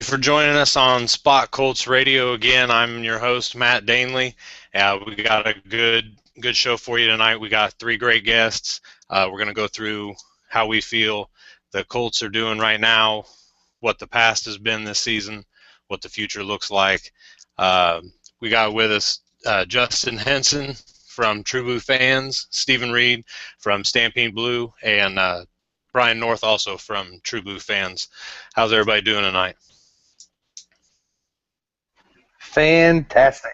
for joining us on Spot Colts Radio again. I'm your host, Matt Danley. We got a good show for you tonight. We got three great guests. We're going to go through how we feel the Colts are doing right now, what the past has been this season, what the future looks like. We got with us Justin Henson from True Blue Fans, Stephen Reed from Stampede Blue, and Brian North also from True Blue Fans. How's everybody doing tonight? Fantastic.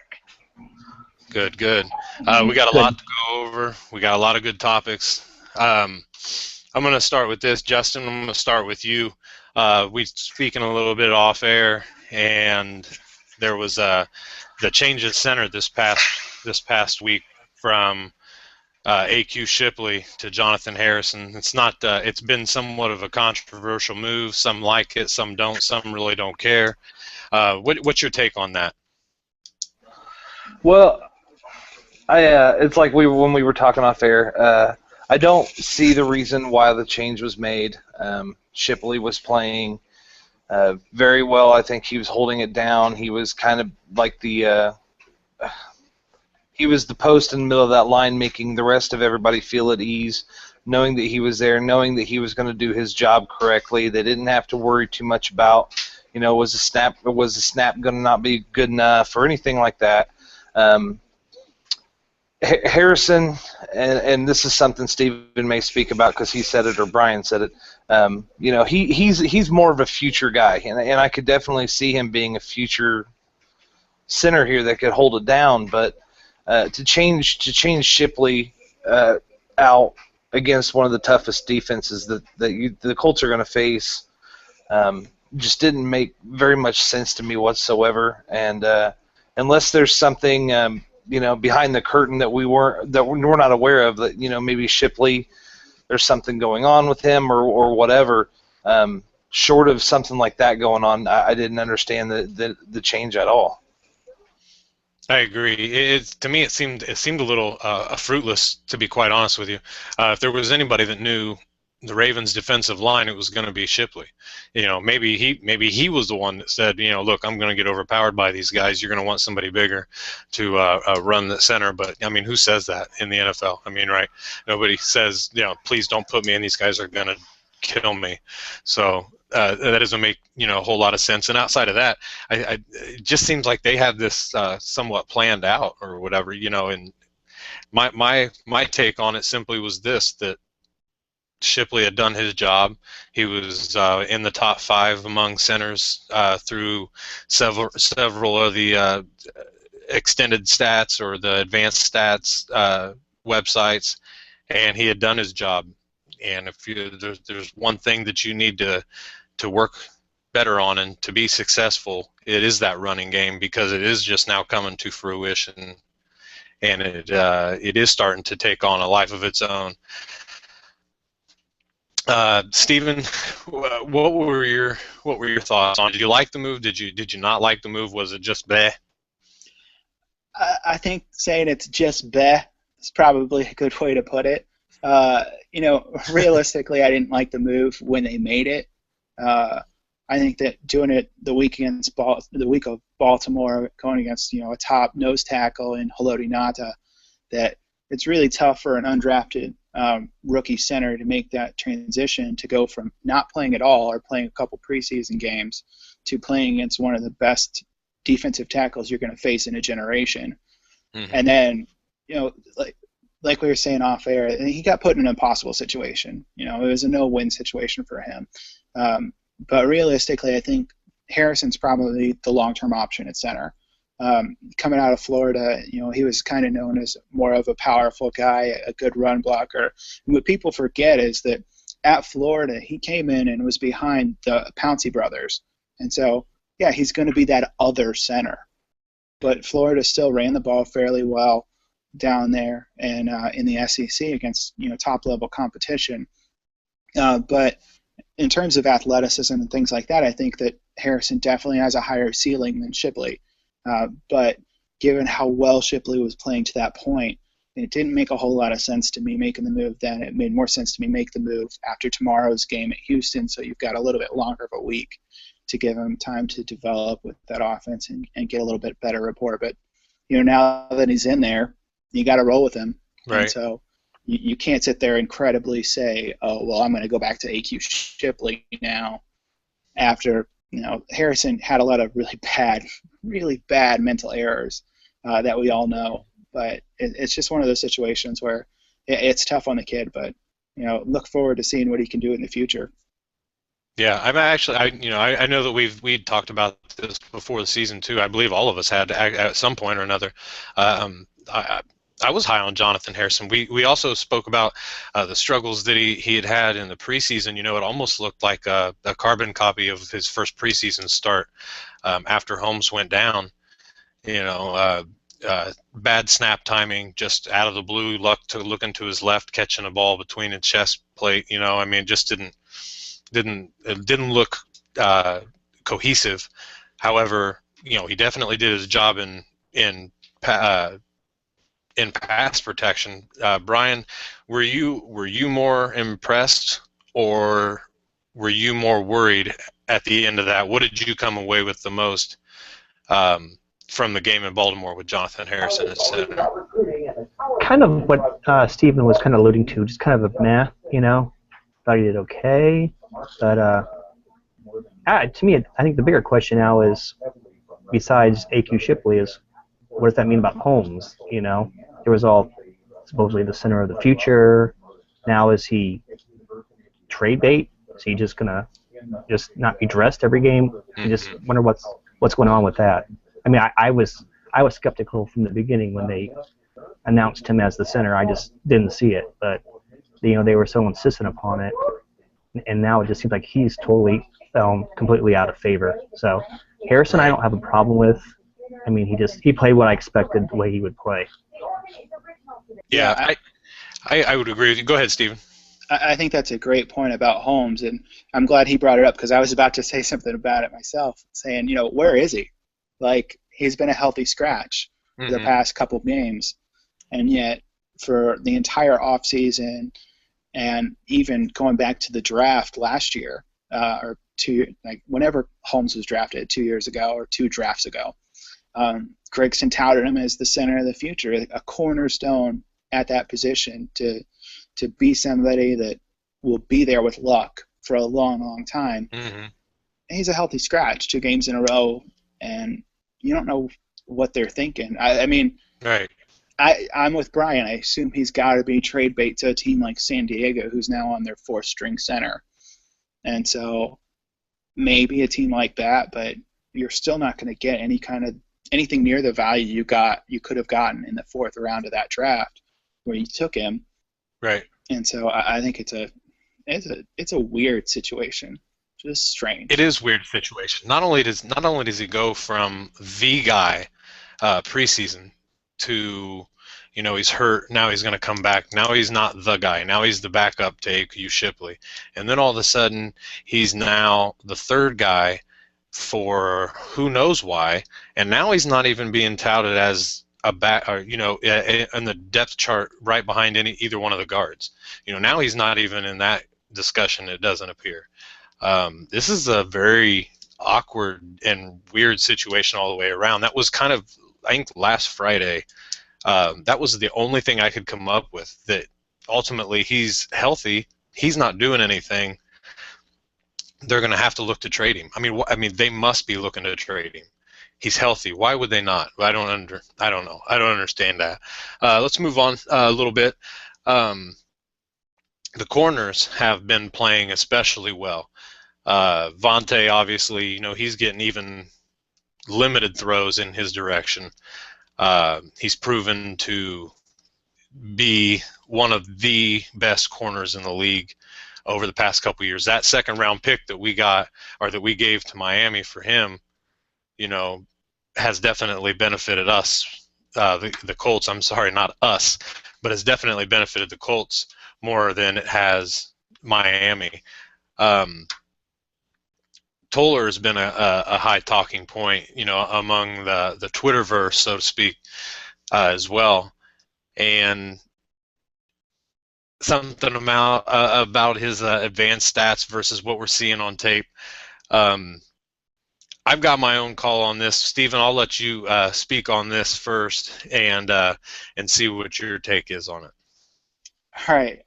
Good. We got a lot to go over. We got a lot of good topics. I'm going to start with this. Justin, I'm going to start with you. We speaking a little bit off air, and there was the change of center this past week from A.Q. Shipley to Jonathan Harrison. It's been somewhat of a controversial move. Some like it, some don't. Some really don't care. What's your take on that? Well, it's like when we were talking off air. I don't see the reason why the change was made. Shipley was playing very well. I think he was holding it down. He was kind of like he was the post in the middle of that line, making the rest of everybody feel at ease, knowing that he was there, knowing that he was going to do his job correctly. They didn't have to worry too much about, was the snap going to not be good enough or anything like that. Harrison, and this is something Stephen may speak about because he said it or Brian said it. He's more of a future guy, and I could definitely see him being a future center here that could hold it down. But to change Shipley out against one of the toughest defenses that the Colts are going to face just didn't make very much sense to me whatsoever. And unless there's something behind the curtain that we're not aware of, that maybe Shipley, there's something going on with him or whatever. Short of something like that going on, I didn't understand the change at all. I agree. To me, it seemed a little fruitless, to be quite honest with you. If there was anybody that knew the Ravens' defensive line, it was going to be Shipley. Maybe he was the one that said, look, I'm going to get overpowered by these guys. You're going to want somebody bigger to run the center. But I mean, who says that in the NFL? I mean, right? Nobody says, please don't put me in. These guys are going to kill me. So that doesn't make a whole lot of sense. And outside of that, it just seems like they had this somewhat planned out or whatever. And my take on it simply was this: that Shipley had done his job. He was in the top 5 among centers through several of the extended stats or the advanced stats websites, and he had done his job. And if there's one thing that you need to work better on and to be successful, it is that running game, because it is just now coming to fruition, and it is starting to take on a life of its own. Stephen, what were your thoughts on it? Did you like the move? Did you not like the move? Was it just bleh? I think saying it's just bleh is probably a good way to put it. Realistically, I didn't like the move when they made it. I think that doing it the week of Baltimore, going against a top nose tackle in Haloti Ngata, that it's really tough for an undrafted rookie center to make that transition, to go from not playing at all or playing a couple preseason games to playing against one of the best defensive tackles you're going to face in a generation. Mm-hmm. And then, like we were saying off air, he got put in an impossible situation. It was a no-win situation for him. But realistically, I think Harrison's probably the long-term option at center. Coming out of Florida, he was kind of known as more of a powerful guy, a good run blocker. And what people forget is that at Florida, he came in and was behind the Pouncey brothers. And so, yeah, he's going to be that other center. But Florida still ran the ball fairly well down there and in the SEC against top-level competition. But in terms of athleticism and things like that, I think that Harrison definitely has a higher ceiling than Shipley. But given how well Shipley was playing to that point, it didn't make a whole lot of sense to me making the move then. It made more sense to me make the move after tomorrow's game at Houston, so you've got a little bit longer of a week. to give him time to develop with that offense and get a little bit better rapport. But now that he's in there, you got to roll with him. Right. And so you can't sit there and credibly say, oh, well, I'm going to go back to AQ Shipley now after Harrison had a lot of really bad mental errors that we all know. But it's just one of those situations where it's tough on the kid, but look forward to seeing what he can do in the future. Yeah, I know that we talked about this before the season too. I believe all of us had at some point or another. I was high on Jonathan Harrison. We also spoke about the struggles that he had in the preseason. It almost looked like a carbon copy of his first preseason start after Holmes went down. Bad snap timing, just out of the blue, looking to his left, catching a ball between his chest plate. It just didn't look cohesive. However, he definitely did his job in pass protection. Brian, were you more impressed, or were you more worried at the end of that? What did you come away with the most from the game in Baltimore with Jonathan Harrison as center? Kind of what Stephen was kind of alluding to, just kind of a meh, thought he did okay. But to me, I think the bigger question now is, besides AQ Shipley, is what does that mean about Holmes? There was all supposedly the center of the future. Now is he trade bait? Is he just gonna just not be dressed every game? I just wonder what's going on with that. I was skeptical from the beginning when they announced him as the center. I just didn't see it, but they were so insistent upon it, and now it just seems like he's totally completely out of favor. So Harrison, I don't have a problem with. He played what I expected the way he would play. Yeah, I would agree with you. Go ahead, Stephen. I think that's a great point about Holmes, and I'm glad he brought it up because I was about to say something about it myself, saying, where is he? Like, he's been a healthy scratch for the past couple of games, and yet for the entire offseason and even going back to the draft last year, whenever Holmes was drafted 2 years ago or 2 drafts ago, Gregson touted him as the center of the future, a cornerstone at that position to be somebody that will be there with luck for a long, long time. And he's a healthy scratch 2 games in a row, and you don't know what they're thinking. Right. I'm with Brian. I assume he's got to be trade bait to a team like San Diego, who's now on their 4th-string center. And so maybe a team like that, but you're still not going to get anything near the value you could have gotten in the 4th round of that draft where you took him. Right. And so I think it's a weird situation. Just strange. It is a weird situation. Not only does he go from the guy preseason to he's hurt, now he's going to come back, now he's not the guy, now he's the backup to AQ Shipley, and then all of a sudden he's now the 3rd guy for who knows why, and now he's not even being touted as a back, or in the depth chart right behind either one of the guards. Now he's not even in that discussion. It doesn't appear. This is a very awkward and weird situation all the way around. That was kind of, I think, last Friday. That was the only thing I could come up with, that ultimately he's healthy, he's not doing anything, they're going to have to look to trade him. They must be looking to trade him. He's healthy. Why would they not? I don't know. I don't understand that. Let's move on a little bit. The corners have been playing especially well. Vontae, obviously, he's getting even limited throws in his direction. He's proven to be one of the best corners in the league over the past couple of years. That 2nd-round pick that we got, or that we gave to Miami for him, has definitely benefited us, the Colts. I'm sorry, not us, but has definitely benefited the Colts more than it has Miami. Toller has been a high talking point, among the Twitterverse, so to speak, as well, and something about his advanced stats versus what we're seeing on tape. I've got my own call on this, Stephen. I'll let you speak on this first, and see what your take is on it. All right.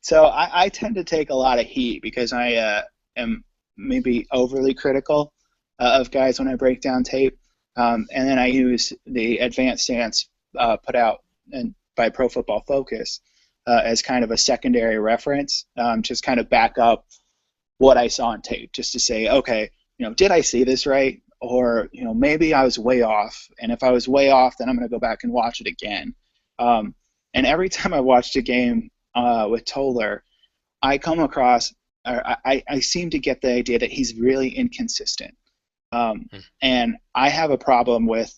So I tend to take a lot of heat because I am maybe overly critical of guys when I break down tape. And then I use the advanced stance put out by Pro Football Focus as kind of a secondary reference, just kind of back up what I saw on tape, just to say, okay, did I see this right? Or, maybe I was way off. And if I was way off, then I'm going to go back and watch it again. And every time I watched a game with Toller, I come across, or I seem to get the idea that he's really inconsistent. And I have a problem with,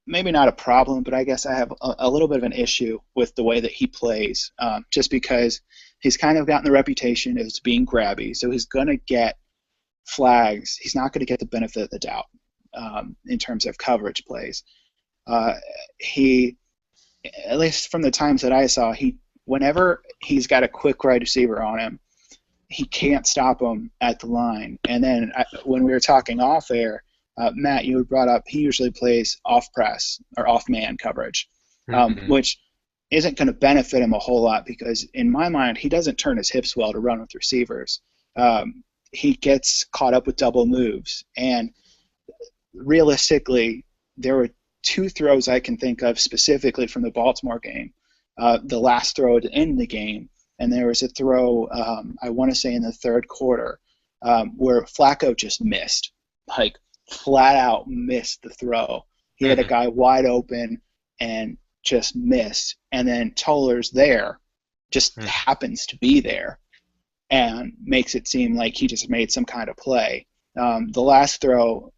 maybe not a problem, but I guess I have a little bit of an issue with the way that he plays, just because he's kind of gotten the reputation as being grabby. So he's going to get flags. He's not going to get the benefit of the doubt in terms of coverage plays. He, at least from the times that I saw, whenever he's got a quick wide receiver on him, he can't stop him at the line. And then when we were talking off air, Matt, you had brought up he usually plays off press or off man coverage, which isn't going to benefit him a whole lot because in my mind he doesn't turn his hips well to run with receivers. He gets caught up with double moves, and realistically, there were two throws I can think of specifically from the Baltimore game. The last throw to end the game, and there was a throw, I want to say in the third quarter, where Flacco just missed, like flat out missed the throw. He had a guy wide open and just missed, and then Toller's there, just happens to be there, and makes it seem like he just made some kind of play. The last throw,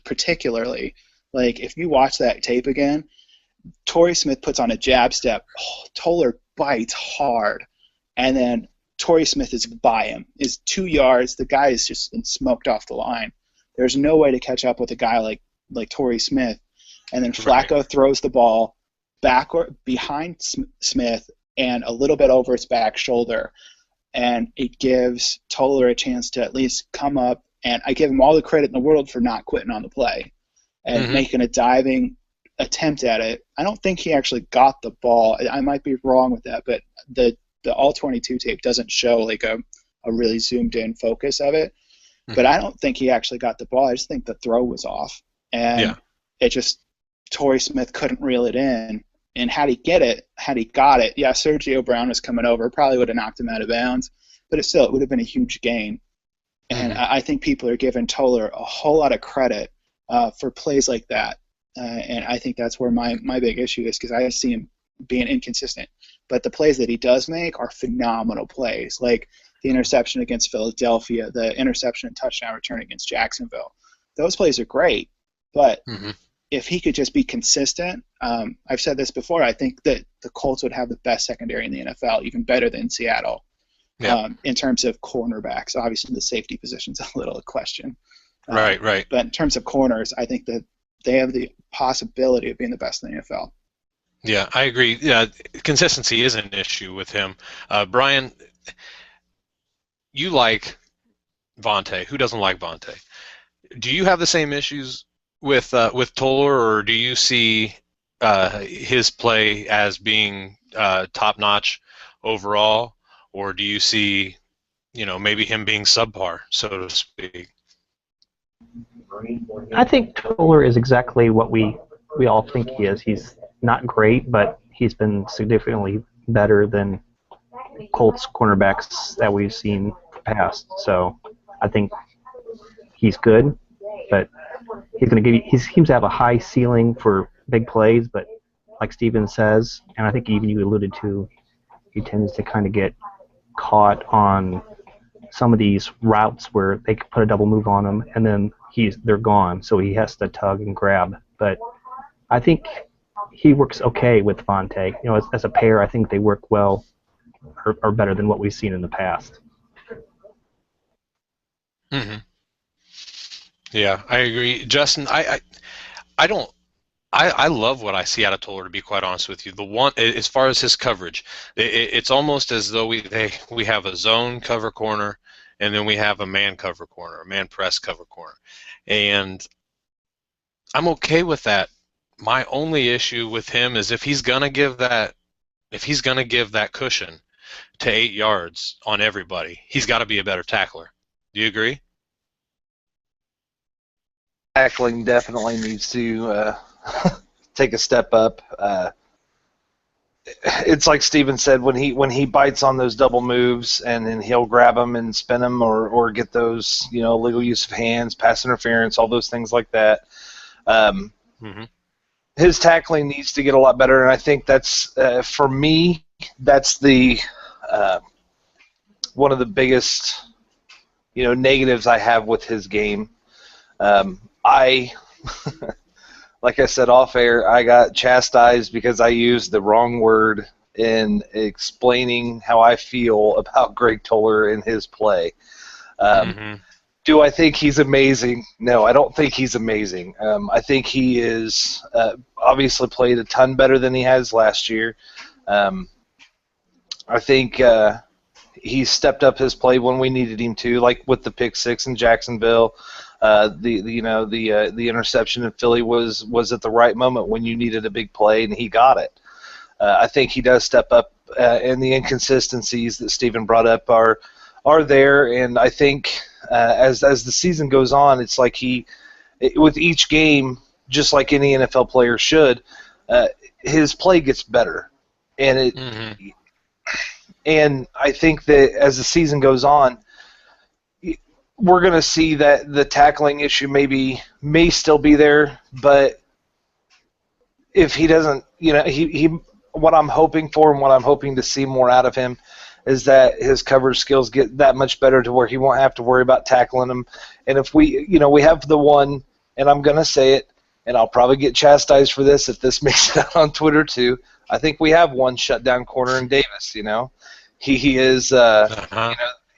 particularly, like if you watch that tape again, Torrey Smith puts on a jab step. Toller bites hard, and then Torrey Smith is by him. Is 2 yards. The guy has just been smoked off the line. There's no way to catch up with a guy like Torrey Smith. And then Flacco throws the ball backward behind Smith and a little bit over his back shoulder, and it gives Toller a chance to at least come up. And I give him all the credit in the world for not quitting on the play and making a diving attempt at it. I don't think he actually got the ball. I might be wrong with that, but the all-22 tape doesn't show like a really zoomed-in focus of it. But I don't think he actually got the ball. I just think the throw was off. And it just Torrey Smith couldn't reel it in. And had he got it, yeah, Sergio Brown was coming over, probably would have knocked him out of bounds. But it would have been a huge gain. And I think people are giving Toller a whole lot of credit for plays like that. And I think that's where my big issue is, because I see him being inconsistent. But the plays that he does make are phenomenal plays, like the interception against Philadelphia, the interception and touchdown return against Jacksonville. Those plays are great, but if he could just be consistent, I've said this before, I think that the Colts would have the best secondary in the NFL, even better than Seattle, in terms of cornerbacks. Obviously, the safety position's a little a question. Right. But in terms of corners, I think that they have the possibility of being the best in the NFL. Yeah, I agree. Yeah, consistency is an issue with him. Brian, you like Vontae. Who doesn't like Vontae? Do you have the same issues with Toller, or do you see his play as being top-notch overall, or do you see, maybe him being subpar, so to speak? I think Toller is exactly what we all think he is. He's not great, but he's been significantly better than Colts cornerbacks that we've seen past. So I think he's good, but he's going to he seems to have a high ceiling for big plays, but like Steven says, and I think even you alluded to, he tends to kind of get caught on some of these routes where they could put a double move on him, and then they're gone, so he has to tug and grab. But I think he works okay with Vontae. As a pair, I think they work well, or better than what we've seen in the past. Yeah, I agree, Justin. I love what I see out of Toller, to be quite honest with you. The one, as far as his coverage, it's almost as though we have a zone cover corner and then we have a man cover corner, a man press cover corner, and I'm okay with that. My only issue with him is if he's gonna give that cushion to 8 yards on everybody, he's got to be a better tackler. Do you agree? Tackling definitely needs to take a step up. It's like Steven said, when he bites on those double moves, and then he'll grab them and spin them, or get those, illegal use of hands, pass interference, all those things like that. Mm-hmm. His tackling needs to get a lot better, and I think that's for me, that's the one of the biggest negatives I have with his game. I like I said off air, I got chastised because I used the wrong word in explaining how I feel about Greg Toller and his play. Do I think he's amazing? No, I don't think he's amazing. I think he is obviously played a ton better than he has last year. I think he's stepped up his play when we needed him to, like with the pick six in Jacksonville. The interception in Philly was at the right moment when you needed a big play, and he got it. I think he does step up, and the inconsistencies that Stephen brought up are there, and I think as the season goes on, it's like with each game, just like any NFL player should, his play gets better, and and I think that as the season goes on, we're going to see that the tackling issue may still be there, but if he doesn't, he what I'm hoping for and what I'm hoping to see more out of him is that his coverage skills get that much better to where he won't have to worry about tackling them. And if we have the one, and I'm going to say it, and I'll probably get chastised for this if this makes it out on Twitter too, I think we have one shutdown corner in Davis. He is,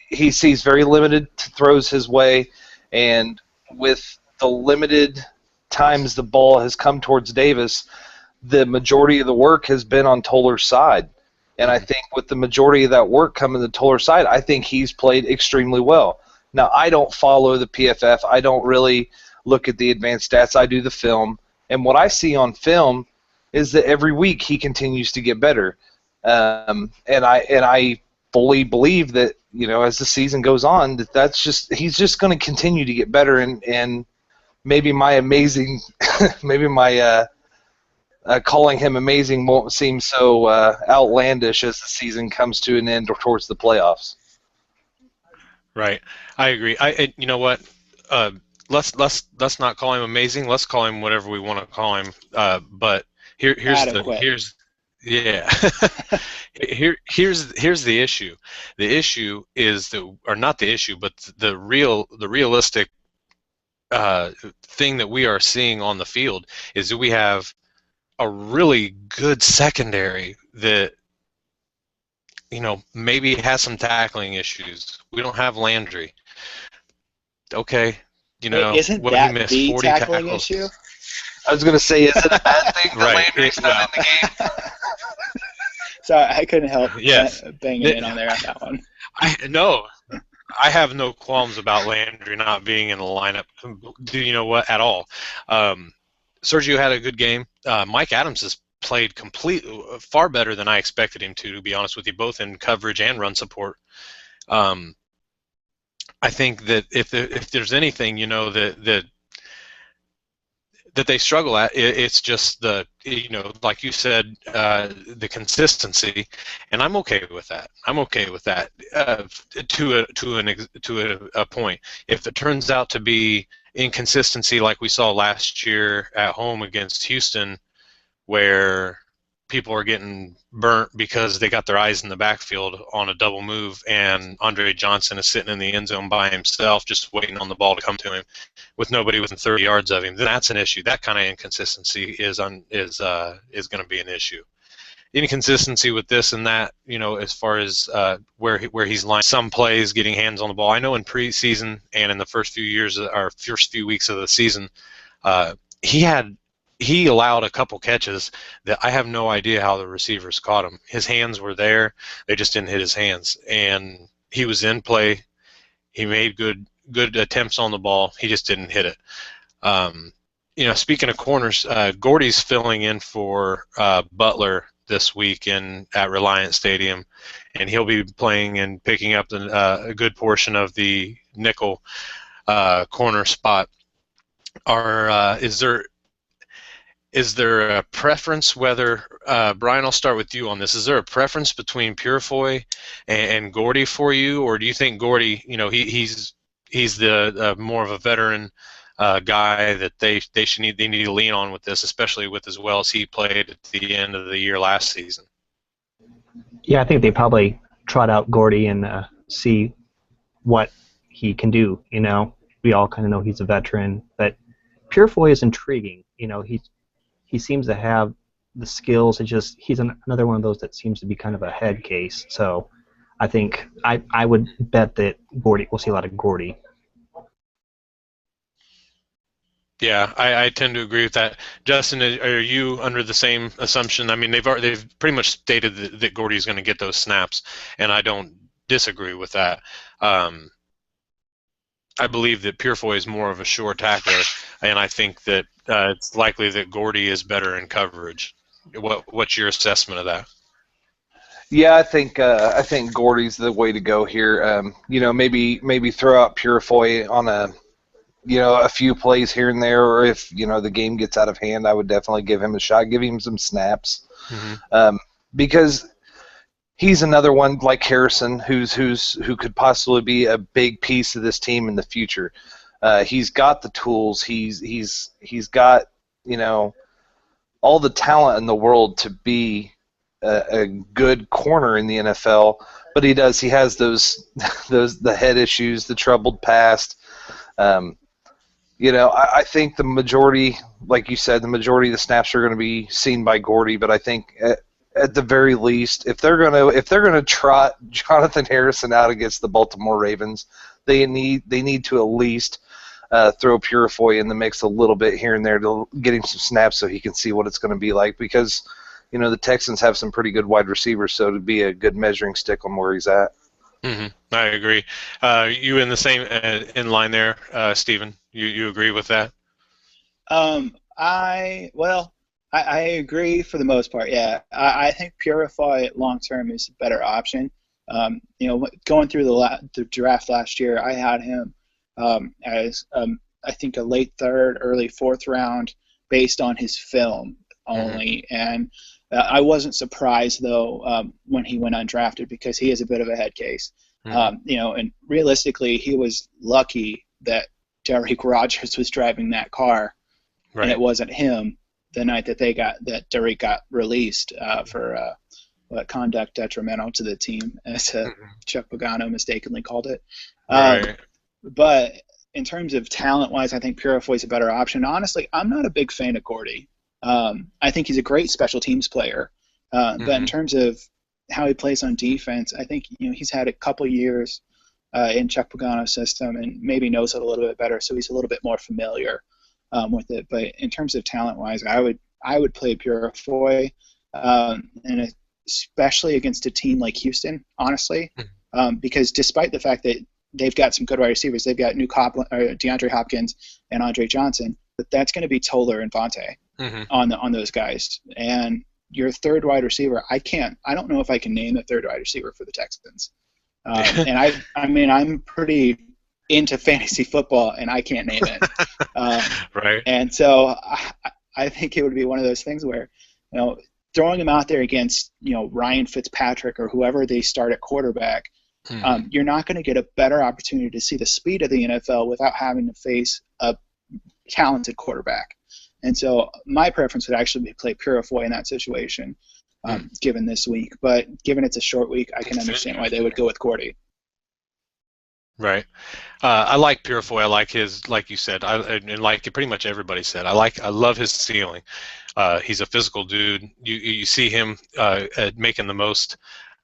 he sees very limited throws his way, and with the limited times the ball has come towards Davis, the majority of the work has been on Toller's side. And I think with the majority of that work coming to Toller's side, I think he's played extremely well. Now, I don't follow the PFF. I don't really look at the advanced stats. I do the film. And what I see on film is that every week he continues to get better. And I fully believe that, as the season goes on, he's just going to continue to get better. And maybe my amazing, maybe my calling him amazing won't seem so outlandish as the season comes to an end or towards the playoffs. Right, I agree. You know what? Let's not call him amazing. Let's call him whatever we want to call him. But here's the issue. The issue is that, or not the issue, but the realistic thing that we are seeing on the field is that we have a really good secondary that maybe has some tackling issues. We don't have Landry. Okay, isn't what that he missed, the 40 tackling tackles. issue? I was going to say, is it a bad thing that Right. Landry's not in the game? So I couldn't help Yes. banging in on there on that one. I have no qualms about Landry not being in the lineup. Do you know what? At all. Sergio had a good game. Mike Adams has played far better than I expected him to be honest with you, both in coverage and run support. I think that if there's anything, that they struggle at, it's just the, like you said, the consistency, and I'm okay with that. I'm okay with that to a point. If it turns out to be inconsistency like we saw last year at home against Houston, where people are getting burnt because they got their eyes in the backfield on a double move, and Andre Johnson is sitting in the end zone by himself just waiting on the ball to come to him with nobody within 30 yards of him, then that's an issue. That kind of inconsistency is going to be an issue. Inconsistency with this and that, as far as where he's lined some plays, getting hands on the ball. I know in preseason and in the first few weeks of the season, he allowed a couple catches that I have no idea how the receivers caught him. His hands were there, they just didn't hit his hands, and he was in play. He made good attempts on the ball. He just didn't hit it. Speaking of corners, Gordy's filling in for Butler this week at Reliant Stadium, and he'll be playing and picking up a good portion of the nickel corner spot. Is there a preference whether Brian? I'll start with you on this. Is there a preference between Purifoy and Gordy for you, or do you think Gordy, he's the more of a veteran guy that they need to lean on with this, especially with as well as he played at the end of the year last season? Yeah, I think they probably trot out Gordy and see what he can do. We all kind of know he's a veteran, but Purifoy is intriguing. He seems to have the skills. It's just he's another one of those that seems to be kind of a head case. So I think I would bet that we'll see a lot of Gordy. Yeah, I tend to agree with that. Justin, are you under the same assumption? I mean, they've pretty much stated that Gordy's going to get those snaps, and I don't disagree with that. I believe that Purifoy is more of a sure tackler, and I think that it's likely that Gordy is better in coverage. What's your assessment of that? Yeah, I think Gordy's the way to go here. Maybe throw out Purifoy on a few plays here and there, or if the game gets out of hand, I would definitely give him a shot, give him some snaps, because he's another one like Harrison who could possibly be a big piece of this team in the future. He's got the tools. He's got all the talent in the world to be a good corner in the NFL, but he has the head issues, the troubled past. I think the majority, like you said, the majority of the snaps are going to be seen by Gordy, but I think at the very least, if they're gonna trot Jonathan Harrison out against the Baltimore Ravens, they need to at least throw Purifoy in the mix a little bit here and there to get him some snaps so he can see what it's going to be like, because the Texans have some pretty good wide receivers, so it'd be a good measuring stick on where he's at. I agree. You in the same in line there, Stephen? You agree with that? I agree for the most part. Yeah, I think Purifoy long term is a better option. Going through the draft last year, I had him as I think a late third, early fourth round based on his film only, and I wasn't surprised though when he went undrafted, because he is a bit of a head case. And realistically, he was lucky that Derek Rogers was driving that car, and it wasn't him the night that Derek got released for conduct detrimental to the team, as Chuck Pagano mistakenly called it. But in terms of talent-wise, I think Purifoy is a better option. Honestly, I'm not a big fan of Gordy. I think he's a great special teams player, but in terms of how he plays on defense, I think he's had a couple years in Chuck Pagano's system and maybe knows it a little bit better, so he's a little bit more familiar with it. But in terms of talent-wise, I would play Purifoy, and especially against a team like Houston, honestly, because despite the fact that they've got some good wide receivers, they've got DeAndre Hopkins and Andre Johnson, but that's going to be Toller and Vontae on those guys. And your third wide receiver, I don't know if I can name a third wide receiver for the Texans. And I'm pretty into fantasy football, and I can't name it. And so I think it would be one of those things where, throwing him out there against, Ryan Fitzpatrick or whoever they start at quarterback, you're not going to get a better opportunity to see the speed of the NFL without having to face a talented quarterback. And so my preference would actually be play Purifoy in that situation, given this week. But given it's a short week, I can understand why they would go with Gordy. Right. I like Purifoy. I like his, like you said, and like pretty much everybody said, I love his ceiling. He's a physical dude. You see him making the most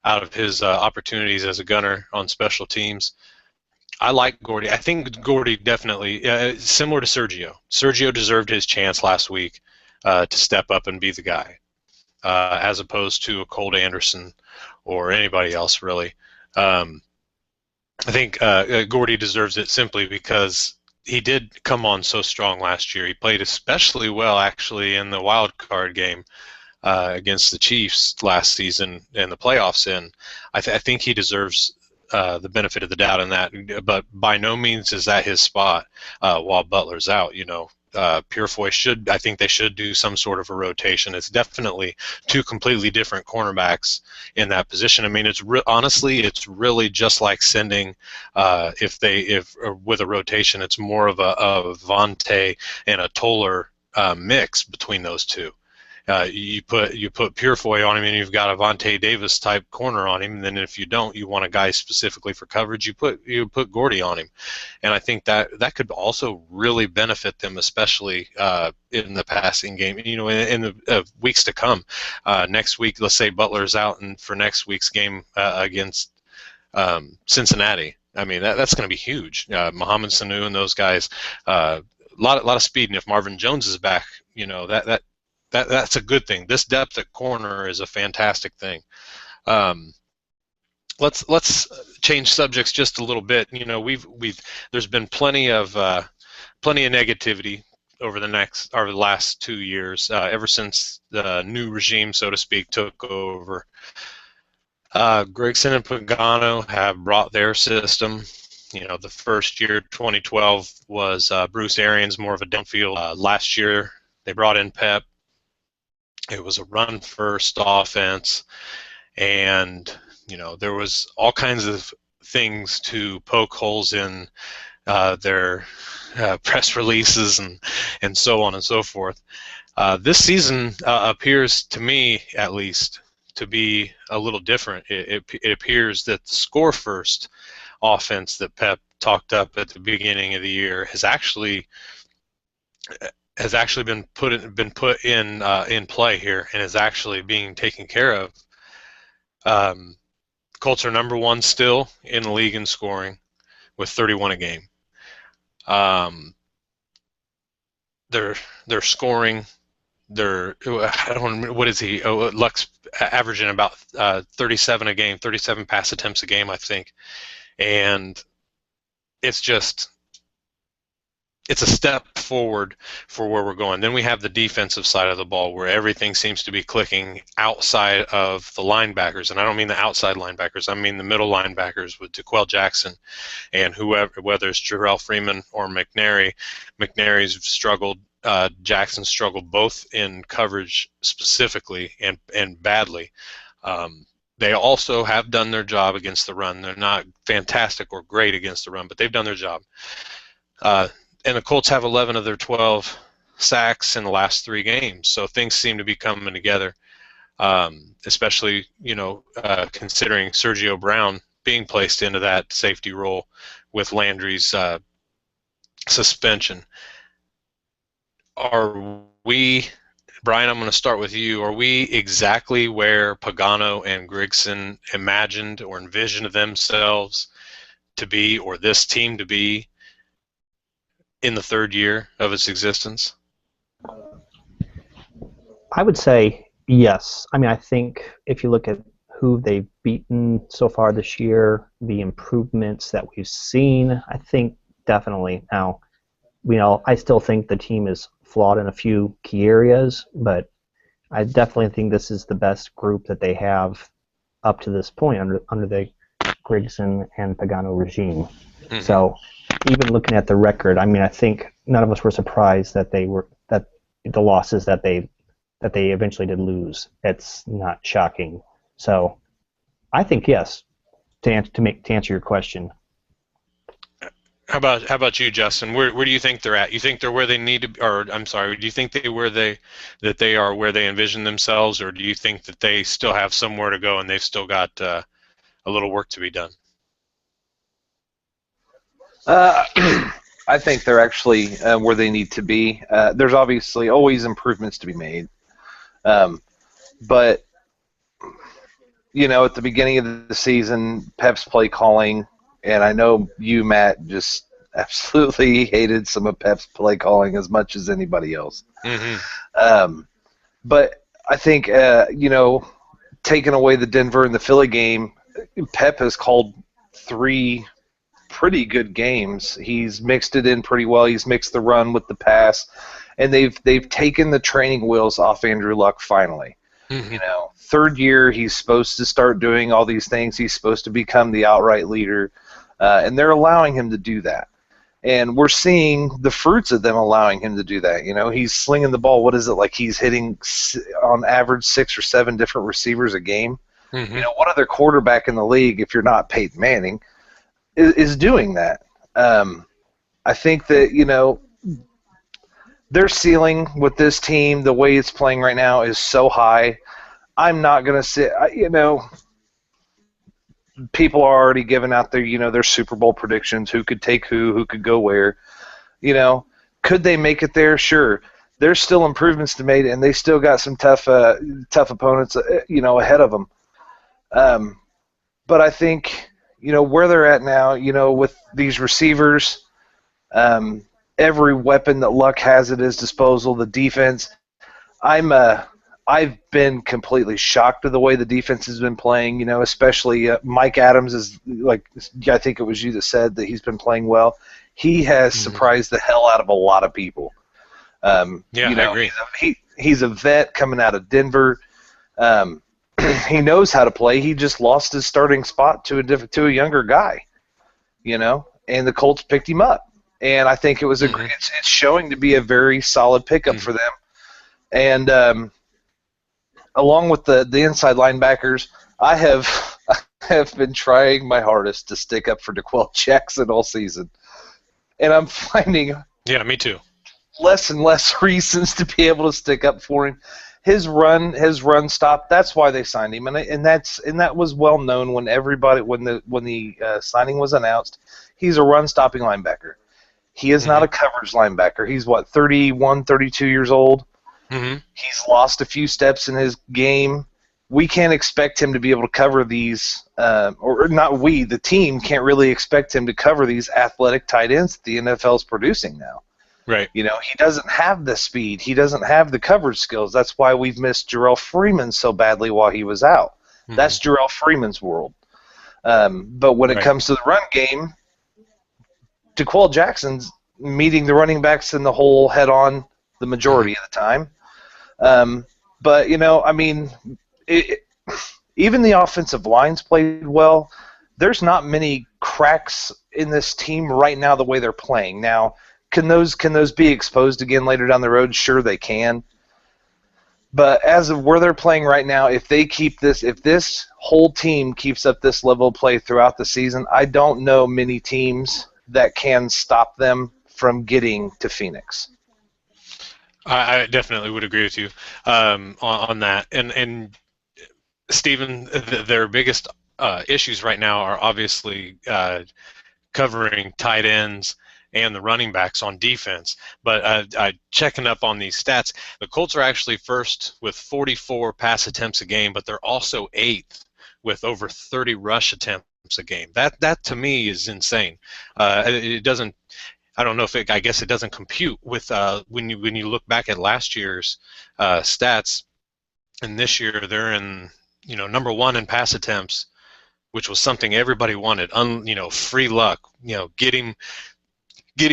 out of his opportunities as a gunner on special teams. I like Gordy. I think Gordy definitely, similar to Sergio. Sergio deserved his chance last week to step up and be the guy, as opposed to a Colt Anderson or anybody else, really. I think Gordy deserves it simply because he did come on so strong last year. He played especially well, actually, in the wild card game against the Chiefs last season and the playoffs. And I think he deserves the benefit of the doubt in that. But by no means is that his spot while Butler's out. Purefoy I think they should do some sort of a rotation. It's definitely two completely different cornerbacks in that position. I mean, honestly, it's really just like sending if with a rotation, it's more of a Vontae and a Toller mix between those two. You put Purefoy on him, and you've got a Vontae Davis type corner on him. And then if you don't, you want a guy specifically for coverage. You put Gordy on him, and I think that could also really benefit them, especially in the passing game. In the weeks to come. Next week, let's say Butler's out, and for next week's game against Cincinnati. I mean, that's going to be huge. Mohamed Sanu and those guys, a lot of speed, and if Marvin Jones is back, that's a good thing. This depth at corner is a fantastic thing. Let's change subjects just a little bit. There's been plenty of negativity over the last 2 years, ever since the new regime, so to speak, took over. Grigson and Pagano have brought their system. The first year, 2012, was Bruce Arians, more of a downfield. Last year, they brought in Pep. It was a run-first offense, and there was all kinds of things to poke holes in their press releases and so on and so forth. This season appears, to me at least, to be a little different. It appears that the score-first offense that Pep talked up at the beginning of the year has actually been put in play here and is actually being taken care of. Colts are number one still in the league in scoring with 31 a game. They're scoring. I don't remember, what is he? Luck's averaging about 37 a game, 37 pass attempts a game, I think, and it's a step forward for where we're going. Then we have the defensive side of the ball where everything seems to be clicking outside of the linebackers. And I don't mean the outside linebackers. I mean the middle linebackers with DeQuell Jackson and whoever, whether it's Jarrell Freeman or McNary. McNary's struggled. Jackson struggled both in coverage specifically and badly. They also have done their job against the run. They're not fantastic or great against the run, but they've done their job. And the Colts have 11 of their 12 sacks in the last 3 games, so things seem to be coming together, especially, considering Sergio Brown being placed into that safety role with Landry's suspension. Are we, Brian, I'm going to start with you. Are we exactly where Pagano and Grigson imagined or envisioned themselves to be, or this team to be, in the 3rd year of its existence? I would say yes. I mean, I think if you look at who they've beaten so far this year, the improvements that we've seen, I think definitely. Now, I still think the team is flawed in a few key areas, but I definitely think this is the best group that they have up to this point under the Grigson and Pagano regime. Mm-hmm. So even looking at the record, I mean, I think none of us were surprised that the losses that they eventually did lose. It's not shocking. So I think yes, to answer your question. How about you, Justin? Where do you think they're at? You think they're where they need to be, or I'm sorry, do you think they are where they envision themselves, or do you think that they still have somewhere to go and they've still got a little work to be done? I think they're actually where they need to be. There's obviously always improvements to be made. But, at the beginning of the season, Pep's play calling, and I know you, Matt, just absolutely hated some of Pep's play calling as much as anybody else. Mm-hmm. But I think, taking away the Denver and the Philly game, Pep has called 3 pretty good games. He's mixed it in pretty well. He's mixed the run with the pass, and they've taken the training wheels off Andrew Luck finally. Mm-hmm. You know, third year, he's supposed to start doing all these things. He's supposed to become the outright leader, and they're allowing him to do that. And we're seeing the fruits of them allowing him to do that. You know, he's slinging the ball. What is it, like he's hitting on average 6 or 7 different receivers a game? Mm-hmm. You know, what other quarterback in the league, if you're not Peyton Manning, is doing that? I think that, you know, their ceiling with this team, the way it's playing right now, is so high. I'm not going to sit, you know, people are already giving out their, you know, their Super Bowl predictions, who could take who could go where. You know, could they make it there? Sure. There's still improvements to make, and they still got some tough opponents, you know, ahead of them. But I think, you know, where they're at now, you know, with these receivers, every weapon that Luck has at his disposal, the defense, I've been completely shocked at the way the defense has been playing, you know, especially Mike Adams is, like, I think it was you that said that he's been playing well. He has surprised the hell out of a lot of people. Yeah, you know, I agree. He's a vet coming out of Denver. He knows how to play. He just lost his starting spot to a younger guy, you know, and the Colts picked him up. And I think it was it's showing to be a very solid pickup for them. And along with the inside linebackers, I have been trying my hardest to stick up for DeQuell Jackson all season, and I'm finding me too. less and less reasons to be able to stick up for him. His run stopped. That's why they signed him, and that was well known when the signing was announced. He's a run stopping linebacker. He is not a coverage linebacker. He's 31, 32 years old. Mm-hmm. He's lost a few steps in his game. We can't expect him to be able to cover these, or not we, the team can't really expect him to cover these athletic tight ends that the NFL's producing now. Right. You know, he doesn't have the speed. He doesn't have the coverage skills. That's why we've missed Jarrell Freeman so badly while he was out. That's Jarrell Freeman's world. But when it comes to the run game, DeQuell Jackson's meeting the running backs in the hole head-on the majority of the time. But, you know, I mean, even the offensive line's played well. There's not many cracks in this team right now the way they're playing. Now, can those be exposed again later down the road? Sure, they can. But as of where they're playing right now, if this whole team keeps up this level of play throughout the season, I don't know many teams that can stop them from getting to Phoenix. I definitely would agree with you on that. And Stephen, their biggest issues right now are obviously covering tight ends and the running backs on defense. But checking up on these stats, the Colts are actually first with 44 pass attempts a game, but they're also 8th with over 30 rush attempts a game. That to me is insane. It doesn't. I don't know if I guess it doesn't compute with when you look back at last year's stats, and this year they're in number 1 in pass attempts, which was something everybody wanted. Free Luck, get him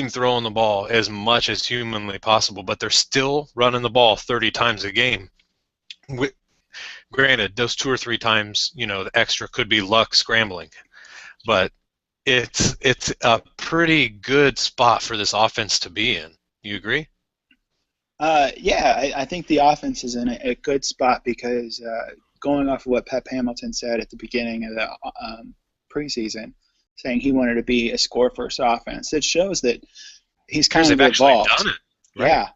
throwing the ball as much as humanly possible, but they're still running the ball 30 times a game. Granted, those 2 or 3 times, the extra could be Luck scrambling, but it's a pretty good spot for this offense to be in. You agree? Yeah, I think the offense is in a good spot because going off of what Pep Hamilton said at the beginning of the preseason, saying he wanted to be a score-first offense, it shows that he's kind of evolved. Done it, right? Yeah,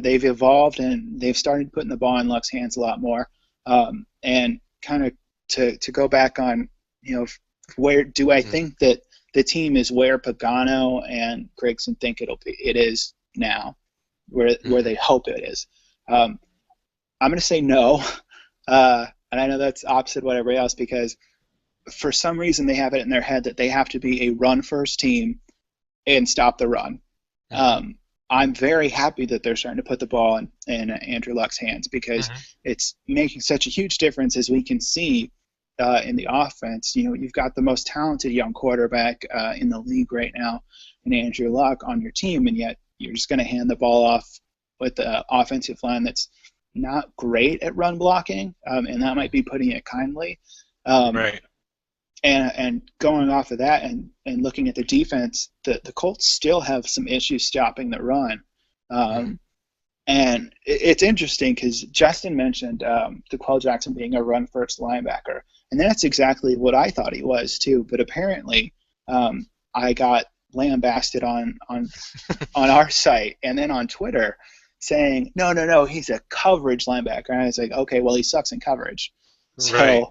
they've evolved and they've started putting the ball in Luck's hands a lot more. And kind of to go back on, where do I think that the team is where Pagano and Grigson think it is now, where they hope it is. I'm going to say no, and I know that's opposite what everybody else, because for some reason they have it in their head that they have to be a run-first team and stop the run. I'm very happy that they're starting to put the ball in Andrew Luck's hands because it's making such a huge difference, as we can see in the offense. You've got the most talented young quarterback in the league right now, in Andrew Luck, on your team, and yet you're just going to hand the ball off with the offensive line that's not great at run blocking, and that might be putting it kindly. Right. And going off of that and looking at the defense, the Colts still have some issues stopping the run. And it's interesting because Justin mentioned DeQuell Jackson being a run-first linebacker, and that's exactly what I thought he was too. But apparently, I got lambasted on our site and then on Twitter saying, no, he's a coverage linebacker. And I was like, okay, well, he sucks in coverage. So Right.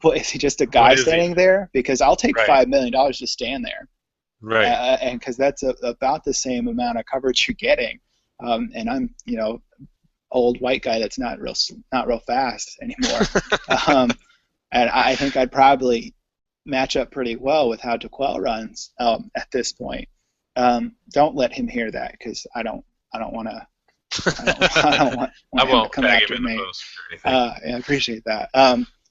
what is he, just a guy standing there? Because I'll take $5 million to stand there. Right. And because that's about the same amount of coverage you're getting. And I'm, old white guy that's not real fast anymore. And I think I'd probably match up pretty well with how DeQuell runs at this point. Don't let him hear that, because I don't want to. I don't want him to come after me. I appreciate that.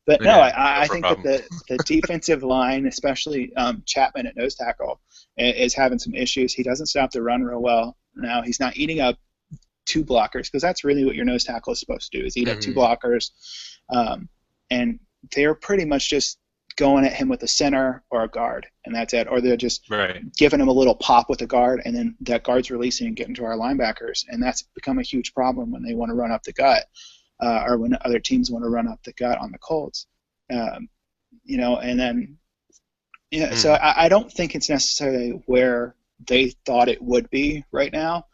But no, I think that the defensive line, especially Chapman at nose tackle, is having some issues. He doesn't stop the run real well. Now he's not eating up two blockers, because that's really what your nose tackle is supposed to do, is eat up two blockers. And they're pretty much just going at him with a center or a guard, and that's it. Or they're just giving him a little pop with a guard, and then that guard's releasing and getting to our linebackers, and that's become a huge problem when they want to run up the gut, or when other teams want to run up the gut on the Colts. And then so I don't think it's necessarily where they thought it would be right now,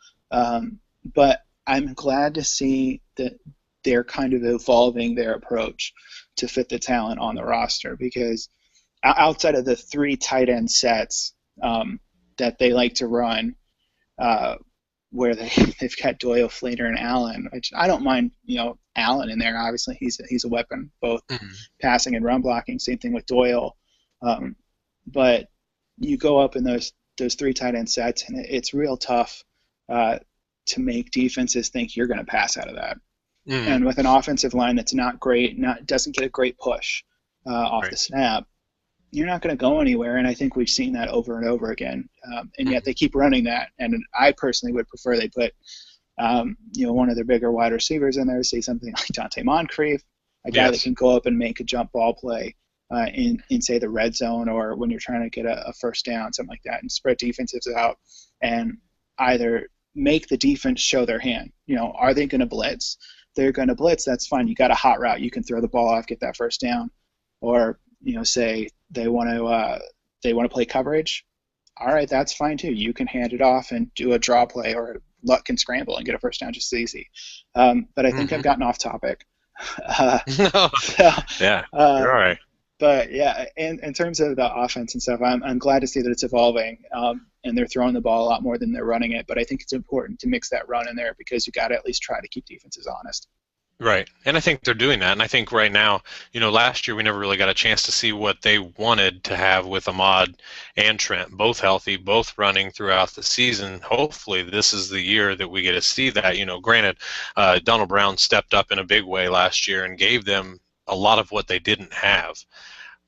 but I'm glad to see that they're kind of evolving their approach to fit the talent on the roster, because outside of the 3 tight end sets that they like to run, where they've got Doyle, Flater, and Allen, which I don't mind, Allen in there. Obviously, he's a weapon, both passing and run blocking. Same thing with Doyle. But you go up in those 3 tight end sets, and it's real tough to make defenses think you're going to pass out of that. And with an offensive line that's not great, doesn't get a great push off the snap, you're not going to go anywhere. And I think we've seen that over and over again. And yet they keep running that. And I personally would prefer they put one of their bigger wide receivers in there, say something like Dante Moncrief, a guy that can go up and make a jump ball play in say the red zone, or when you're trying to get a first down, something like that, and spread defenses out and either make the defense show their hand. Are they going to blitz? They're going to blitz. That's fine. You got a hot route. You can throw the ball off, get that first down. Or say they want to play coverage. All right, that's fine too. You can hand it off and do a draw play, or Luck can scramble and get a first down just as easy. But I think I've gotten off topic. You're all right. But yeah, in terms of the offense and stuff, I'm glad to see that it's evolving, and they're throwing the ball a lot more than they're running it. But I think it's important to mix that run in there, because you got to at least try to keep defenses honest. Right, and I think they're doing that. And I think right now, last year we never really got a chance to see what they wanted to have with Ahmad and Trent, both healthy, both running throughout the season. Hopefully this is the year that we get to see that. Granted, Donald Brown stepped up in a big way last year and gave them a lot of what they didn't have.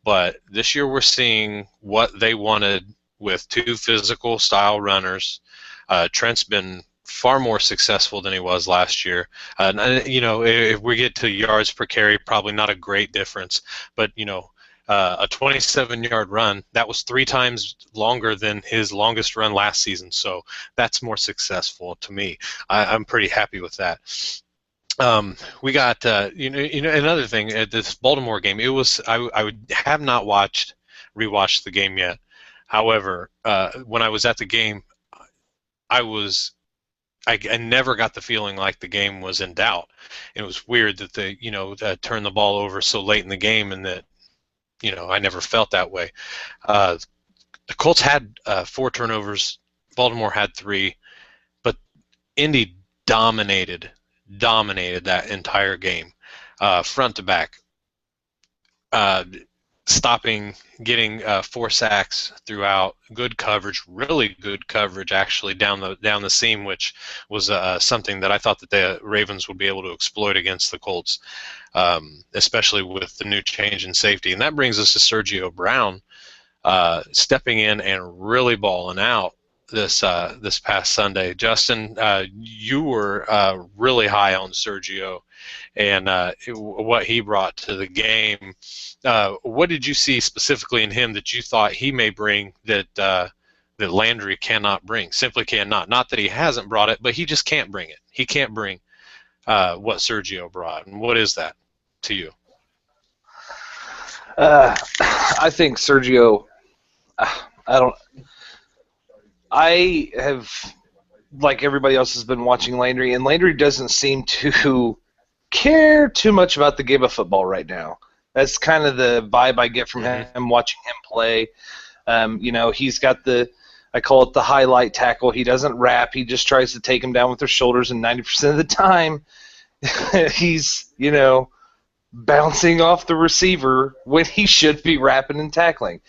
But this year we're seeing what they wanted with 2 physical style runners. Trent's been far more successful than he was last year. If we get to yards per carry, probably not a great difference. But, a 27-yard run, that was 3 times longer than his longest run last season. So that's more successful to me. I'm pretty happy with that. We got another thing at this Baltimore game. It was I have not rewatched the game yet. However, when I was at the game, I never got the feeling like the game was in doubt. It was weird that they turned the ball over so late in the game, and that I never felt that way. The Colts had 4 turnovers. Baltimore had 3, but Indy dominated that entire game, front to back. getting 4 sacks throughout, good coverage, really good coverage actually down the seam, which was something that I thought that the Ravens would be able to exploit against the Colts, especially with the new change in safety. And that brings us to Sergio Brown stepping in and really balling out this past Sunday. Justin, you were really high on Sergio and what he brought to the game. What did you see specifically in him that you thought he may bring that Landry cannot bring? Simply cannot. Not that he hasn't brought it, but he just can't bring it. He can't bring what Sergio brought. And what is that to you? I think Sergio. I have, like everybody else, has been watching Landry, and Landry doesn't seem to care too much about the game of football right now. That's kind of the vibe I get from him watching him play. He's got I call it the highlight tackle. He doesn't wrap. He just tries to take him down with their shoulders, and 90% of the time, he's, bouncing off the receiver when he should be wrapping and tackling.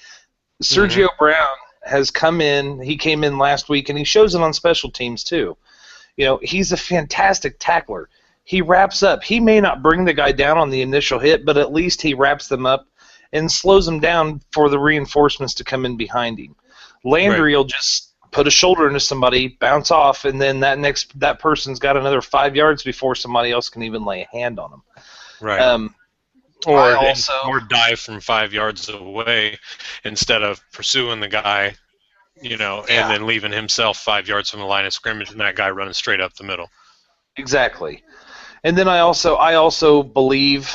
Sergio Brown has come in. He came in last week, and he shows it on special teams too. He's a fantastic tackler. He wraps up. He may not bring the guy down on the initial hit, but at least he wraps them up and slows them down for the reinforcements to come in behind him. Landry will just put a shoulder into somebody, bounce off, and then that person's got another 5 yards before somebody else can even lay a hand on him. Right. Or dive from 5 yards away instead of pursuing the guy, and then leaving himself 5 yards from the line of scrimmage and that guy running straight up the middle. Exactly. And then I also believe,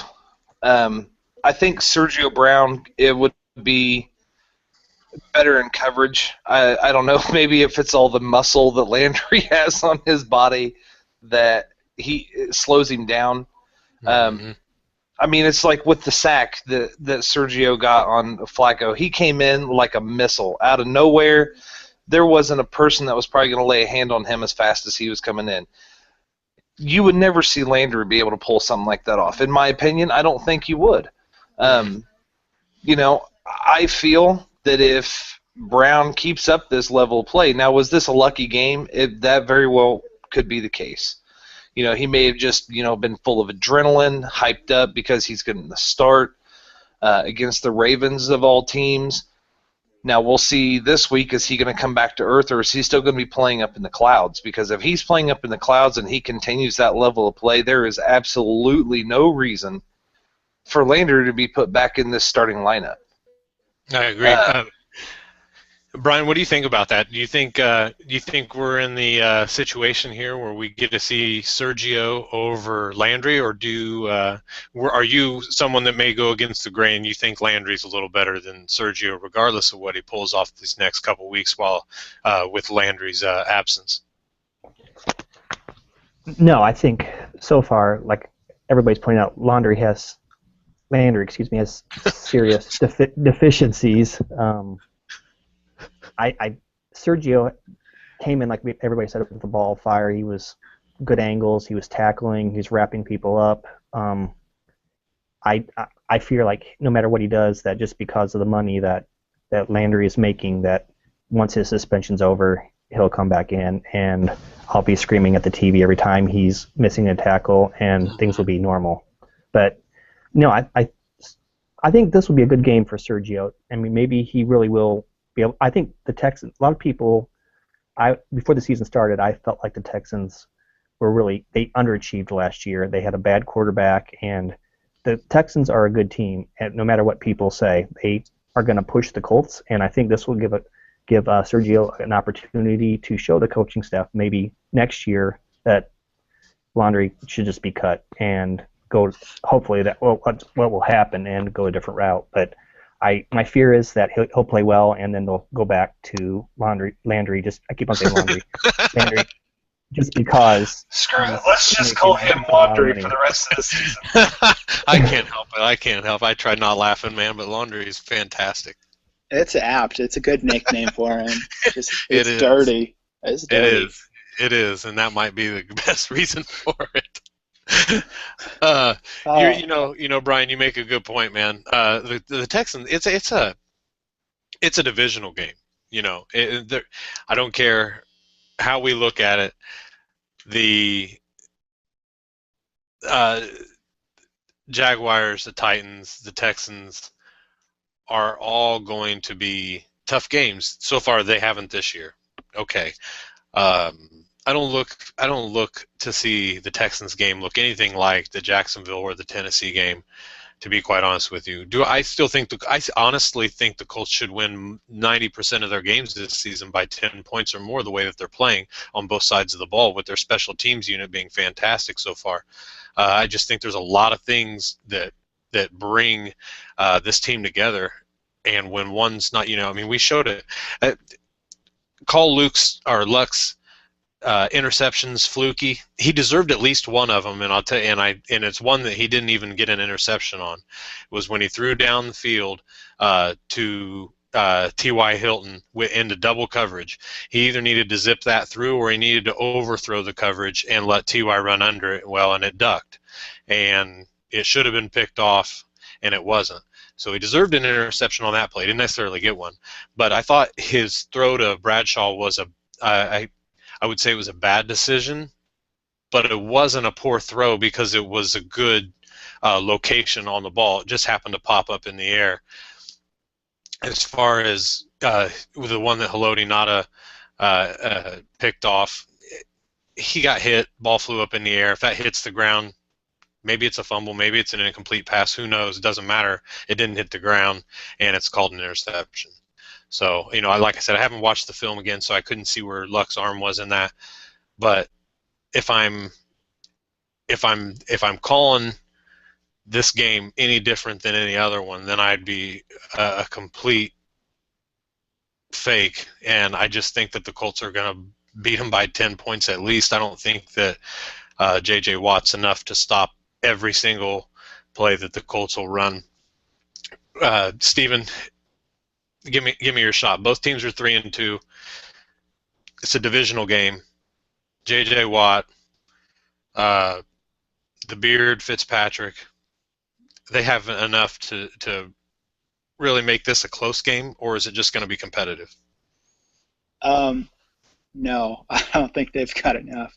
I think Sergio Brown, it would be better in coverage. I don't know, maybe if it's all the muscle that Landry has on his body that it slows him down. It's like with the sack that Sergio got on Flacco. He came in like a missile out of nowhere. There wasn't a person that was probably going to lay a hand on him as fast as he was coming in. You would never see Landry be able to pull something like that off. In my opinion, I don't think you would. I feel that if Brown keeps up this level of play, now was this a lucky game? That very well could be the case. He may have just, been full of adrenaline, hyped up because he's getting the start against the Ravens of all teams. Now, we'll see this week, is he going to come back to earth, or is he still going to be playing up in the clouds? Because if he's playing up in the clouds and he continues that level of play, there is absolutely no reason for Landry to be put back in this starting lineup. I agree. Brian, what do you think about that? Do you think we're in the situation here where we get to see Sergio over Landry, or are you someone that may go against the grain? You think Landry's a little better than Sergio, regardless of what he pulls off these next couple weeks while with Landry's absence? No, I think so far, like everybody's pointing out, Landry has serious deficiencies. Sergio came in, like everybody said, with the ball fire. He was good angles. He was tackling. He was wrapping people up. I fear like no matter what he does, that just because of the money that Landry is making, that once his suspension's over, he'll come back in, and I'll be screaming at the TV every time he's missing a tackle, and things will be normal. But no, I think this will be a good game for Sergio. I mean, maybe he really will. I think the Texans, a lot of people, before the season started, I felt like the Texans they underachieved last year. They had a bad quarterback, and the Texans are a good team. And no matter what people say, they are going to push the Colts, and I think this will give Sergio an opportunity to show the coaching staff maybe next year that Landry should just be cut and go. Hopefully what will happen and go a different route, but. My fear is that he'll play well, and then they'll go back to Landry. I keep on saying Landry. Landry, just because. Screw it. Let's just call him Landry for the rest of the season. I can't help it. I tried not laughing, man, but Landry is fantastic. It's apt. It's a good nickname for him. It's is. Dirty. It's dirty. It is, and that might be the best reason for it. Brian, you make a good point, man. The Texans, it's a divisional game. I don't care how we look at it. The uh, Jaguars, the Titans, the Texans are all going to be tough games. So far, they haven't this year. Okay. I don't look to see the Texans game look anything like the Jacksonville or the Tennessee game. To be quite honest with you, I honestly think the Colts should win 90% of their games this season by 10 points or more. The way that they're playing on both sides of the ball, with their special teams unit being fantastic so far. I just think there's a lot of things that bring this team together. And when one's not, we showed it. Call Luck's interceptions fluky. He deserved at least one of them, and I'll tell you, and it's one that he didn't even get an interception on. It was when he threw down the field to T.Y. Hilton into double coverage. He either needed to zip that through, or he needed to overthrow the coverage and let T.Y. run under it. Well, and it ducked, and it should have been picked off, and it wasn't. So he deserved an interception on that play. Didn't necessarily get one, but I thought his throw to Bradshaw was I would say it was a bad decision, but it wasn't a poor throw because it was a good location on the ball. It just happened to pop up in the air. As far as the one that Haloti Nada picked off, he got hit, ball flew up in the air. If that hits the ground, maybe it's a fumble, maybe it's an incomplete pass, who knows? It doesn't matter. It didn't hit the ground, and it's called an interception. So, like I said, I haven't watched the film again, so I couldn't see where Luck's arm was in that. But if I'm calling this game any different than any other one, then I'd be a complete fake. And I just think that the Colts are going to beat them by 10 points at least. I don't think that J.J. Watt's enough to stop every single play that the Colts will run. Steven, give me your shot. Both teams are 3-2. It's a divisional game. J.J. Watt, the Beard, Fitzpatrick, they have enough to really make this a close game, or is it just going to be competitive? No, I don't think they've got enough.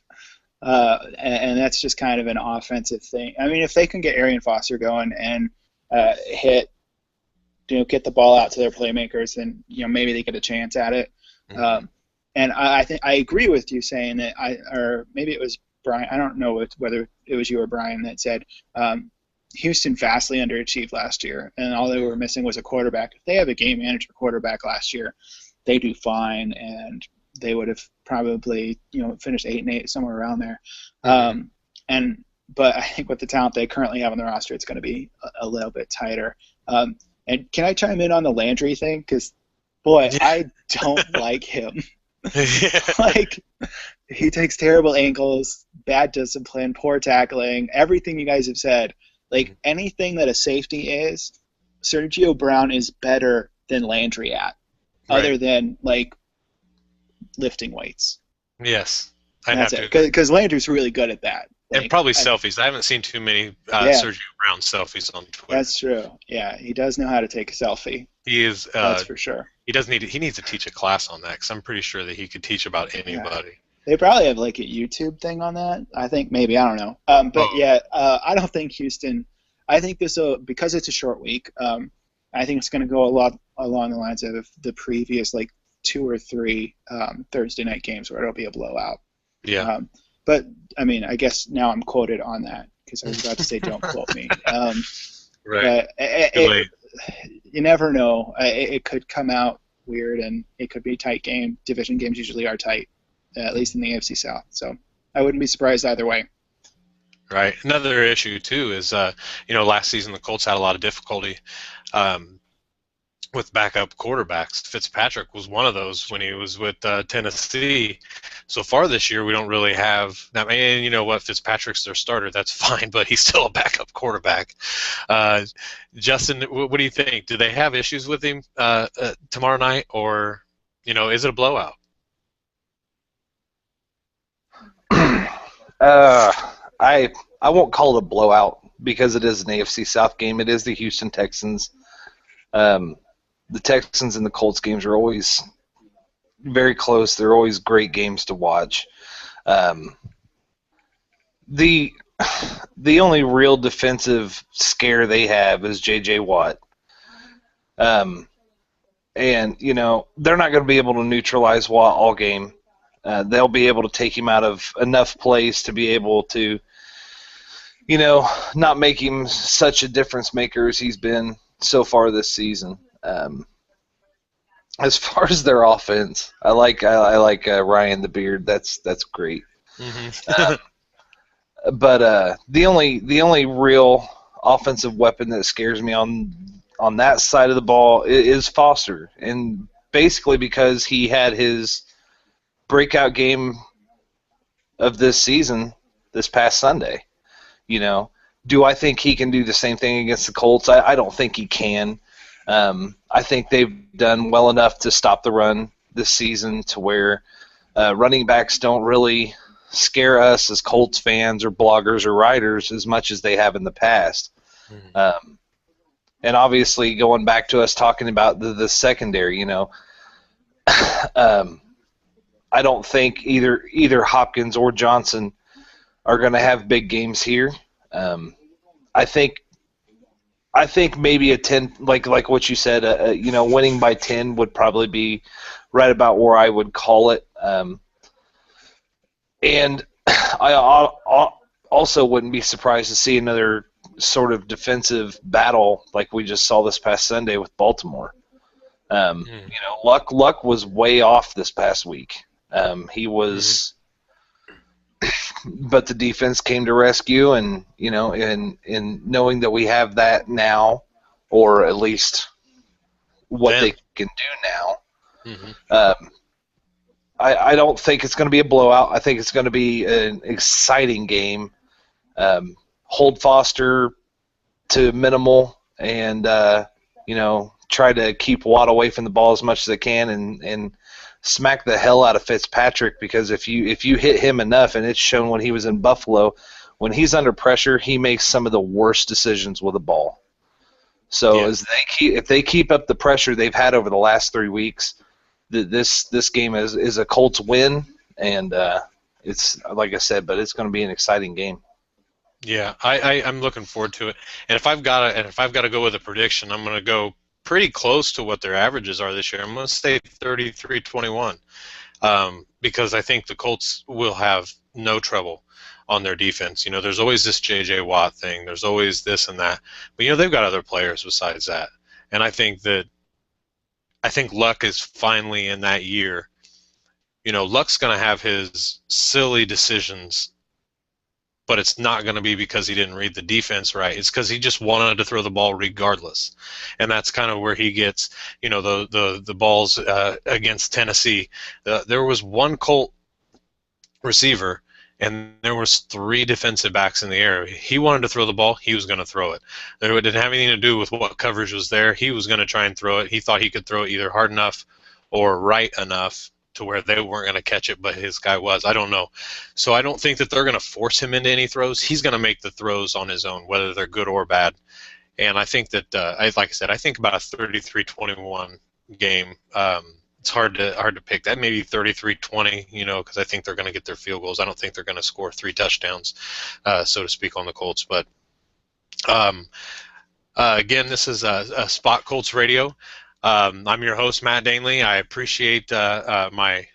And that's just kind of an offensive thing. I mean, if they can get Arian Foster going and get the ball out to their playmakers, then maybe they get a chance at it. Mm-hmm. And I think I agree with you saying that, or maybe it was Brian. I don't know whether it was you or Brian that said Houston vastly underachieved last year, and all they were missing was a quarterback. If they have a game manager quarterback last year, they do fine, and they would have probably finished 8-8 somewhere around there. But I think with the talent they currently have on the roster, it's going to be a little bit tighter. And can I chime in on the Landry thing? Because, boy, I don't like him. Like, he takes terrible ankles, bad discipline, poor tackling, everything you guys have said. Like, anything that a safety is, Sergio Brown is better than Landry at, other than, like, lifting weights. Yes. I'd have to. Because Landry's really good at that. And probably selfies. I haven't seen too many Sergio Brown selfies on Twitter. That's true. Yeah, he does know how to take a selfie. He is. That's for sure. He needs to teach a class on that, because I'm pretty sure that he could teach about anybody. Yeah. They probably have like a YouTube thing on that. I think maybe, I don't know. I don't think Houston. I think this will, because it's a short week. I think it's going to go a lot along the lines of the previous 2 or 3 Thursday night games where it'll be a blowout. Yeah. But I mean, I guess now I'm quoted on that because I was about to say don't quote me. Right. You never know. It could come out weird, and it could be a tight game. Division games usually are tight, at least in the AFC South. So I wouldn't be surprised either way. Right. Another issue too is, last season the Colts had a lot of difficulty with backup quarterbacks. Fitzpatrick was one of those when he was with Tennessee. So far this year, we don't really have. I mean, you know what? Fitzpatrick's their starter. That's fine, but he's still a backup quarterback. Justin, what do you think? Do they have issues with him tomorrow night, or is it a blowout? I won't call it a blowout because it is an AFC South game. It is the Houston Texans. The Texans and the Colts games are always very close. They're always great games to watch. The only real defensive scare they have is J.J. Watt. And, you know, they're not going to be able to neutralize Watt all game. They'll be able to take him out of enough plays to be able to, you know, not make him such a difference maker as he's been so far this season. As far as their offense, I like Ryan the Beard. That's great. Mm-hmm. But the only real offensive weapon that scares me on that side of the ball is Foster, and basically because he had his breakout game of this season this past Sunday. You know, do I think he can do the same thing against the Colts? I don't think he can. I think they've done well enough to stop the run this season to where running backs don't really scare us as Colts fans or bloggers or writers as much as they have in the past. Mm-hmm. And obviously going back to us talking about the secondary, you know, I don't think either Hopkins or Johnson are going to have big games here. I think maybe a 10, like what you said, you know, winning by 10 would probably be right about where I would call it. And I also wouldn't be surprised to see another sort of defensive battle like we just saw this past Sunday with Baltimore. You know, Luck was way off this past week. He was, but the defense came to rescue, and you know, in knowing that we have that now, or at least what they can do now. Mm-hmm. I don't think it's going to be a blowout. I think it's going to be an exciting game. Hold Foster to minimal, and you know, try to keep Watt away from the ball as much as they can, and smack the hell out of Fitzpatrick, because if you hit him enough, and it's shown when he was in Buffalo, when he's under pressure, he makes some of the worst decisions with the ball. So if they keep up the pressure they've had over the last 3 weeks, this game is a Colts win, and it's like I said, but it's going to be an exciting game. Yeah, I'm looking forward to it. And if I've got to go with a prediction, I'm going to go pretty close to what their averages are this year. I'm going to say 33-21, because I think the Colts will have no trouble on their defense. You know, there's always this J.J. Watt thing. There's always this and that. But, you know, they've got other players besides that. And I think Luck is finally in that year. You know, Luck's going to have his silly decisions, but it's not going to be because he didn't read the defense right. It's because he just wanted to throw the ball regardless. And that's kind of where he gets, you know, the balls against Tennessee. There was one Colt receiver, and there was 3 defensive backs in the area. He wanted to throw the ball. He was going to throw it. It didn't have anything to do with what coverage was there. He was going to try and throw it. He thought he could throw it either hard enough or right enough to where they weren't going to catch it, but his guy was. I don't know. So I don't think that they're going to force him into any throws. He's going to make the throws on his own, whether they're good or bad. And I think that, like I said, I think about a 33-21 game. It's hard to pick. That maybe 33-20, you know, because I think they're going to get their field goals. I don't think they're going to score 3 touchdowns, so to speak, on the Colts. But again, this is Spot Colts Radio. I'm your host, Matt Danley. I appreciate my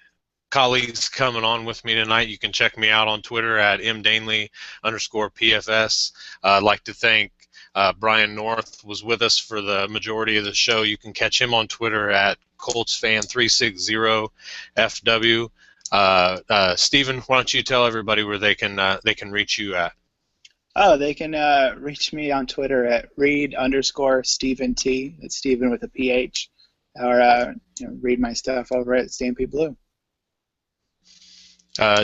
colleagues coming on with me tonight. You can check me out on Twitter at mdanley_PFS. I'd like to thank Brian North was with us for the majority of the show. You can catch him on Twitter at ColtsFan360FW. Stephen, why don't you tell everybody where they can reach you at? Oh, they can reach me on Twitter at read_Stephen T. That's Stephen with a PH. Or read my stuff over at Stampede Blue.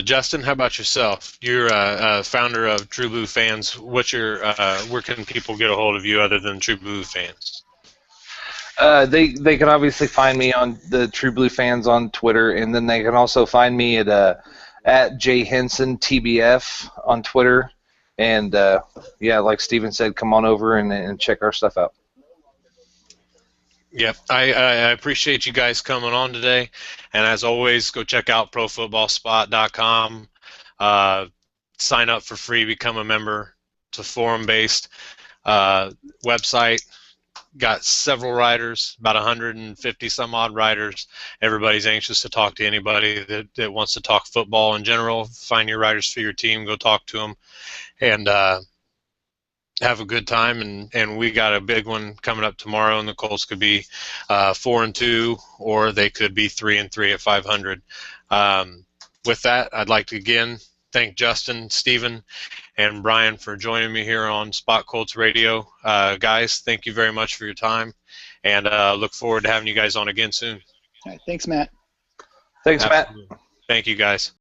Justin, how about yourself? You're a founder of True Blue Fans. What's your where can people get a hold of you other than True Blue Fans? They can obviously find me on the True Blue Fans on Twitter, and then they can also find me at Jay Henson TBF on Twitter. And yeah, like Steven said, come on over and check our stuff out. Yep, I appreciate you guys coming on today, and as always, go check out profootballspot.com. Sign up for free, become a member. It's a forum-based website. Got several writers, about 150 some odd writers. Everybody's anxious to talk to anybody that wants to talk football in general. Find your writers for your team, go talk to them, and have a good time. And we got a big one coming up tomorrow, and the Colts could be 4-2, or they could be 3-3 at 500. With that, I'd like to again thank Justin, Stephen, and Brian for joining me here on Spot Colts Radio. Guys, thank you very much for your time, and look forward to having you guys on again soon. All right, thanks, Matt. Thanks, Absolutely. Matt. Thank you, guys.